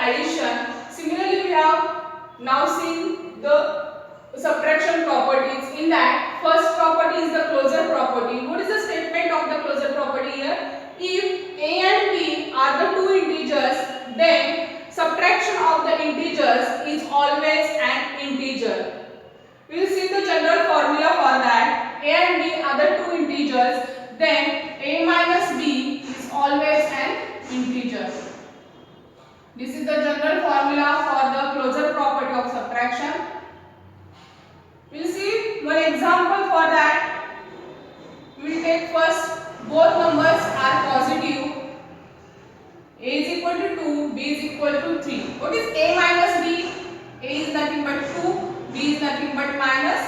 addition. Similarly, we have now seen the subtraction properties. In that, first property is the closure property. What is the statement of the closure property here? If a and b are the two integers, then subtraction of the integers is always an integer. We will see the general formula for that. A and b are the two integers, then a minus b is always an integer. This is the general formula for the closure property of subtraction. We will see one example for that. We will take first, both numbers are positive. A is equal to 2, b is equal to 3. What is a minus b? A is nothing but 2, b is nothing but minus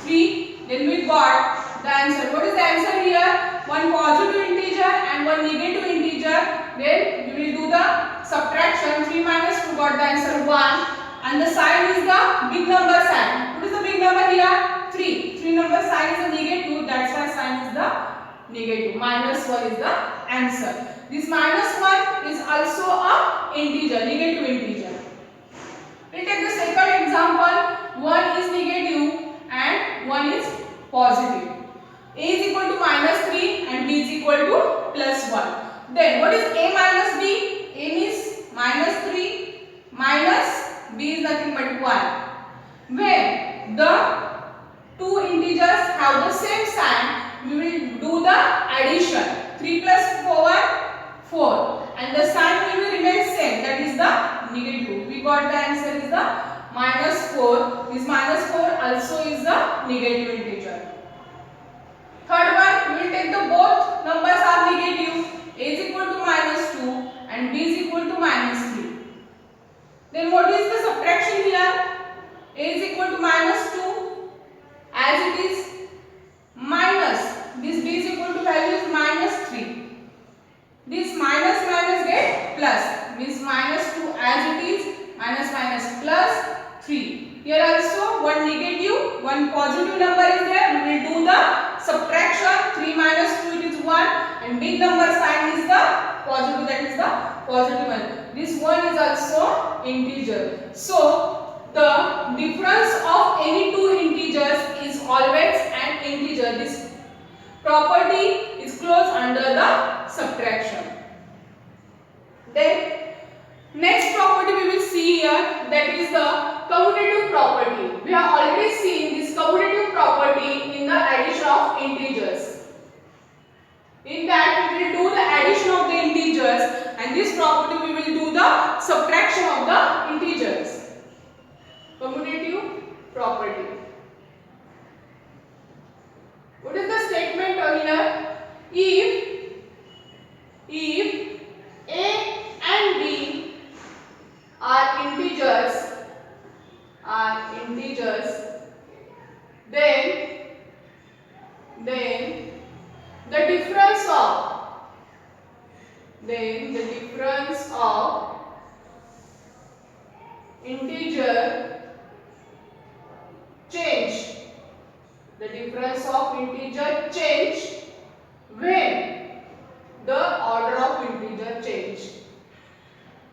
3. Then we got the answer. What is the answer here? One positive integer and one negative integer. Then we will do the subtraction. 3 minus 2 got the answer 1. And the sign is the big number sign. What is the big number here? 3. 3 number sign is a negative. That's why sign is the negative. Minus 1 is the answer. This minus 1 is also a integer, negative integer. We take the second example. 1 is negative and 1 is positive. A is equal to minus 3 and b is equal to plus 1. Then what is a minus b? A is minus 3 minus b is nothing but 1. When the two integers have the same sign, we will do the addition. 3 plus 4 and the sign will remain same, that is the negative. We got the answer is the minus 4. This minus 4 also is the negative integer. Third one, we will take the both numbers are negative. A is equal to minus 2 and b is equal to minus 3. Then what is the subtraction here? A is equal to minus 2 as it is minus. This b is equal to value is minus 3. This minus minus get plus. Means minus 2 as it is minus minus plus 3. Here also one negative, one positive number is there. We will do the subtraction. 3 minus 2 it is 1 and big number sign is the positive, that is the positive one. This one is also integer. So the difference of any two integers is always an integer. This property is closed under the subtraction. Then next property we will see here, that is the commutative property. We have already seen this commutative property in the addition of integers. In that we will do the addition of the integers, and this property we will do the subtraction of the integers. Commutative property. What is the statement over here? If a and b are integers, then the difference of integer change. The difference of integer change when the order of integer change.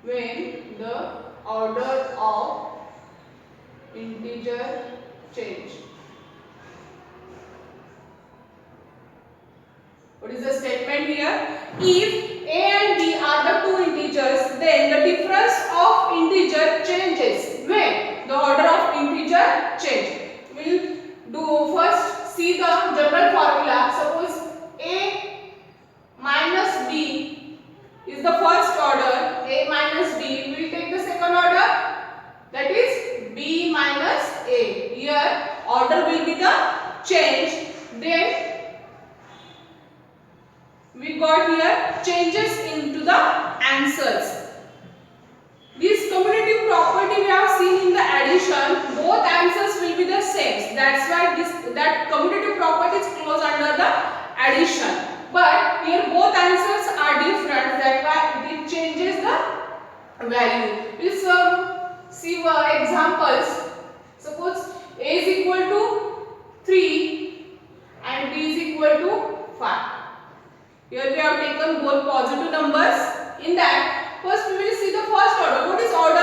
When the order of integer change. What is the statement here? If a and b are the two integers, then the difference of integer changes when the order of integer change. We will do first see the general formula. Suppose a minus b is the first order, a minus b. We will take the second order, that is b minus a. Here order will be the change. Then we got here changes into the answers. This commutative property we have seen in the addition, both answers will be the same. That's why that commutative property is closed under the addition. But here both answers are different, that's why it changes the value. We'll see examples. Suppose a is equal to 3 and b is equal to 5. Here we have taken both positive numbers. In that, first we will see the first order. What is order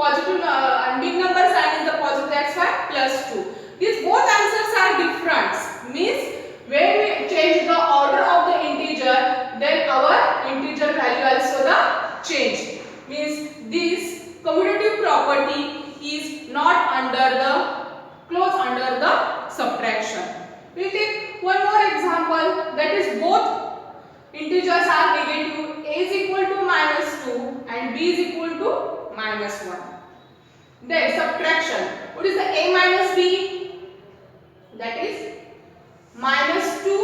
positive and big number sign is the positive, that's why +2. These both answers are different. Means when we change the order of the integer, then our integer value also the change. Means this commutative property is not under the close under the subtraction. We take one more example, that is both integers are negative. A is equal to -2 and b is equal to -1. Then subtraction. What is the a minus b? That is -2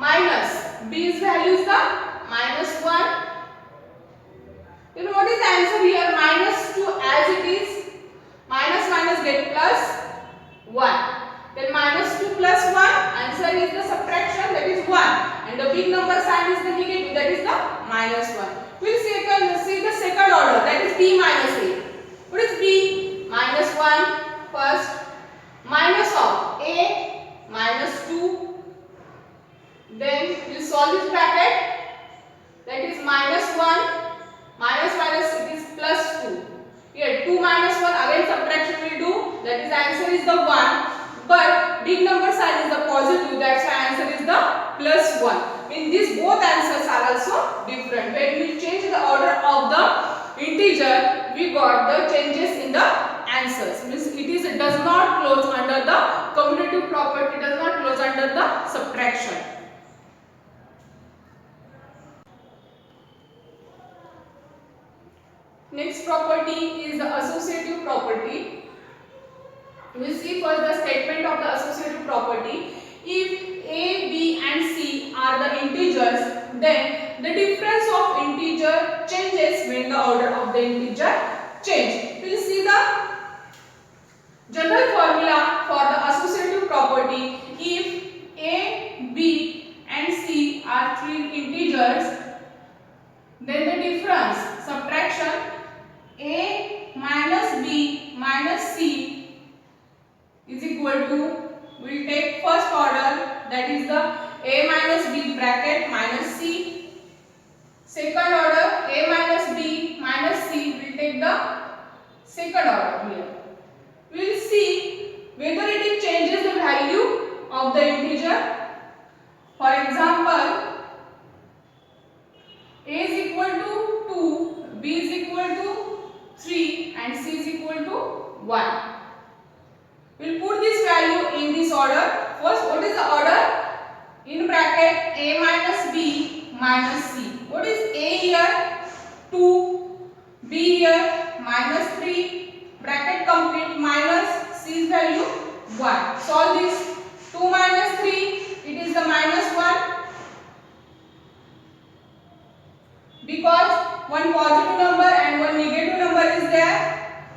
minus b's value is the -1. Then what is the answer here? -2 as it is, minus minus get +1. Then -2 plus 1, answer is the subtraction, that is 1. And the big number sign is the negative, that is the -1. We'll see the second order, that is b minus a. What is b? -1 first, minus of a, -2. Then we'll solve this bracket, that is -1, minus minus it is +2. Here 2 minus 1, again subtraction will do, that is answer is the 1. But big number sign is the positive, that's why answer is the +1. In this both answers are also different. When we change the order of the integer, we got the changes in the answers. Means it does not close under the commutative property, does not close under the subtraction. Next property is the associative property. We see first the statement of the associative property. If a, b and c are the integers, then the difference of integer changes when the order of the integer change. We will see the general formula for the associative property. If a, b and c are three integers, then the difference, subtraction, a minus b minus c is equal to, we will take first order, that is the a minus b bracket minus c. Second order, a minus b minus c, we will take the second order here. We will see whether it changes the value of the integer. For example, a is equal to 2, b is equal to 3 and c is equal to 1. We will put this value in this order. First, what is the order? In bracket a minus b minus c. What is a here? 2, b here -3, bracket complete, minus c's value 1. Solve this. 2 minus 3, it is the -1. Because one positive number and one negative number is there,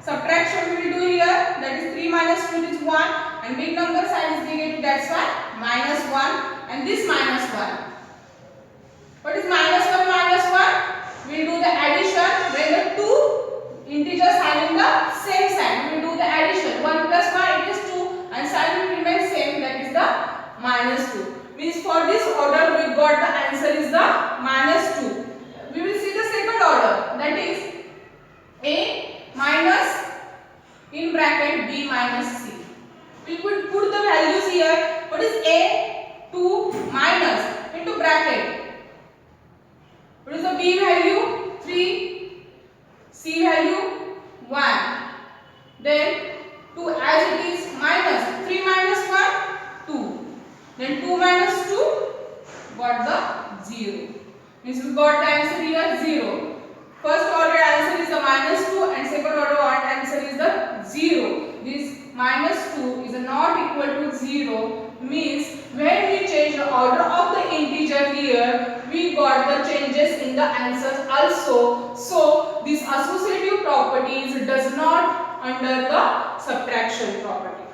subtraction we will do here, that is 3 minus 2 is 1 and big number sign is negative, that's why -1 and this -1. What is -1 minus 1? We will do the addition when the two integers having the same sign. We will do the addition. 1 plus 1 it is 2 and sign will remain same, that is the -2. Means for this order we got the answer is the -2. We will see the second order, that is a minus in bracket b minus c. We will put the values here. What is a? 2 minus into bracket. What is the b value? 3. C value 1. Then 2 as it is, minus 3 minus 1 2. Then 2 minus 2 got the 0. Means we got the answer here 0. First order answer is the -2 and second order answer is the 0. This -2 is not equal to 0. Means when we change the order of the integer here, we got the changes in the answers also. So this associative properties does not under the subtraction property.